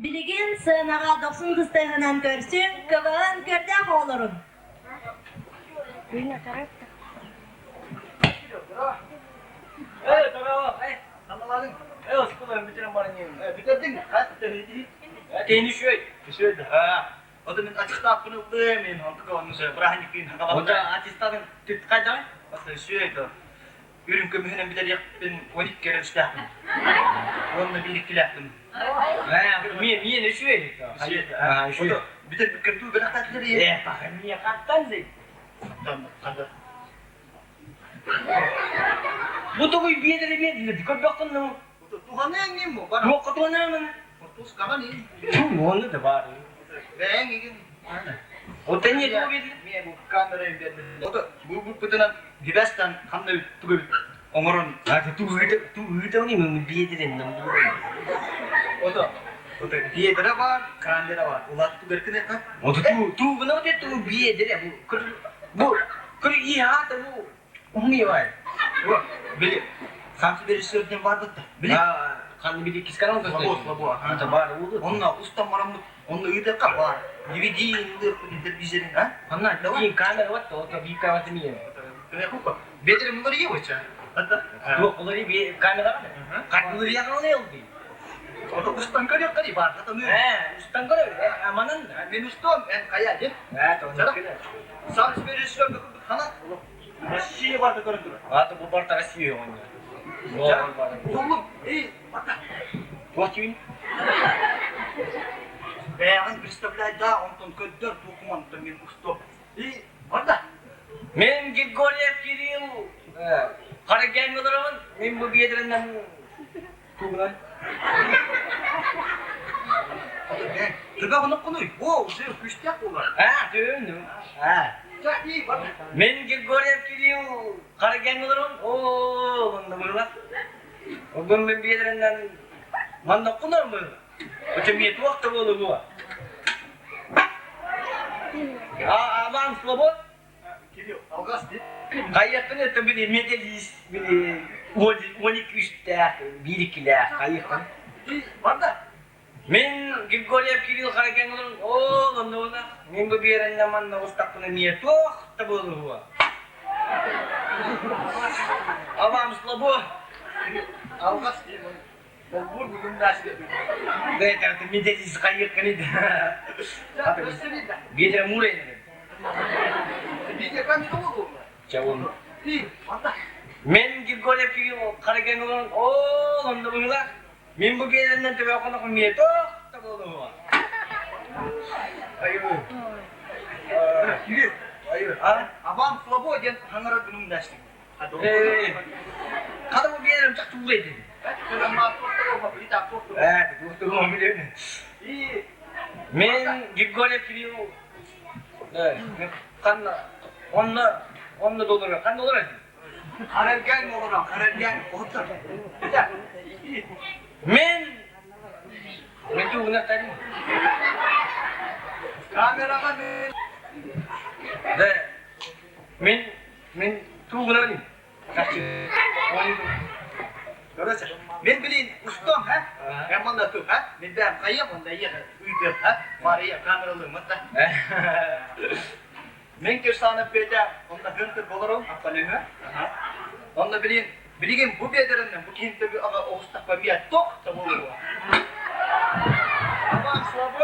Bilgin sığınağa 90 kıstığından görsün, kıvığın kördek olurum. Evet, bravo. Anlamadın. Evet, sıkılalım. Bitirin bana yiyin. Bitirdin. Kaç tane? Teni şöyle. Şöyle. Ha. O da ben açıkta bunu beğenmeyin. Artık onu söyle. Bırakın yıkayın. O da açıkta tüt kaç tane? Aslında şöyle. Ürün kömüğünden bir de ben 12 kere üstahım. Onunla birlikte yaptım. Niye ne şöyle? Ha, şöyle. Bir de bir kırtığı ben atatları ye. Bakın niye kaptan zey? Tamam, hadi. Bu da bir yere bir yere dikkat bakın ne? Tuhan yang ni mo? Yok kau na mana? Terus kapan ni? Tuh, mana dah baru. Bang ini. O tanya tu gitu. Mie bukan dari dia. O tu bu petenan dibestan hamda tu omorun. Tu ni mungkin biar dia nang. O tu biar dia apa? Kan dia apa? Ulat tu berkene kan? O tu benar dia tu biar dia bu. Kau iya tu bu. Umi wai. Bu beli. Sampai dari sörden vardı da. Bili. Ha, kan bir iki sekarang tuh. Babu. Ha, tabar oldu. Onunla usta maramut. Onunla iyi de kapar. DVD indir televizyonun ha. Anna, iyi kamera var da o tabii kamera niye? Ne kupa? Betre bunları iyi olacak. Hatta. Yok, onları bir kamera var. Katları yakın ne oldu? O da ustan karıyor kari var. Hatta ne? He, ustan karıyor. Amanan. Ben ustam, ben kaya aja. He, tamam. Sampai dari sörden kana. Россия var da karıyor. Ha, bu parta Россия oynuyor. Oğlum, bak. Bakayım. Ben представляю, да, он там кадр документом мен уступ. Orada. Men Grigoryev Kirill. Karagen olarak men bu biyedirinden tuğlan. Tabii onu konuy. O, şey güçlük olur. Ha, dönüm. Ha. Ya iyi bak. Men Grigoryev Kirill. Karagen olarak o, bunda bunu bak. O ben biyedirinden mandak kunar mı? O cemiyet waktu bolu bu. Aman slobod. Geliyor. Algas değil. Kayakını tabii de medalist, bile 12 üstte, 1-2'ler kayakın. Var da. Men Grigoryev Kirill Karagen olarak oğlum ne oldu? Men bu bir yerinden mandak ustak bunu niyet waktu bolu bu. Aman slobod. Algas değil. Ben bugün dersi evet artık medalist kayakın idi. Bir de mulai ni. Dia kan itu tu. Jauh. Mantap. Men Grigoryev Kirill Karagen orang oh onda bunlar. Men bu gelen tabi aku nak mieto tak boleh. Ayo. Kiri. Ayo. Abang slobo jen hangarat gunung dasi. Aduh. Kata bu gelen tak tulen. Kalau masuk tu beli takut tu. Tu mobil ni. Men Grigoryev Kirill kan onunla dolar kan dolar Karagen olarak Karagen otur. Men tu benar tadi. Kameraman men tu benar ni. Kasih. Görüyorsun. Ben bileyim ustam ha. Ben bana tut ha. Ben de kayıp onda yer. Uydur ha. Var ya kameralığım da. Men kersane peda onda hıntır bolurum. Apa ne? Onda bileyim bu bederinden bu kinte bir aga ustak bir tok tabu. Ama slabo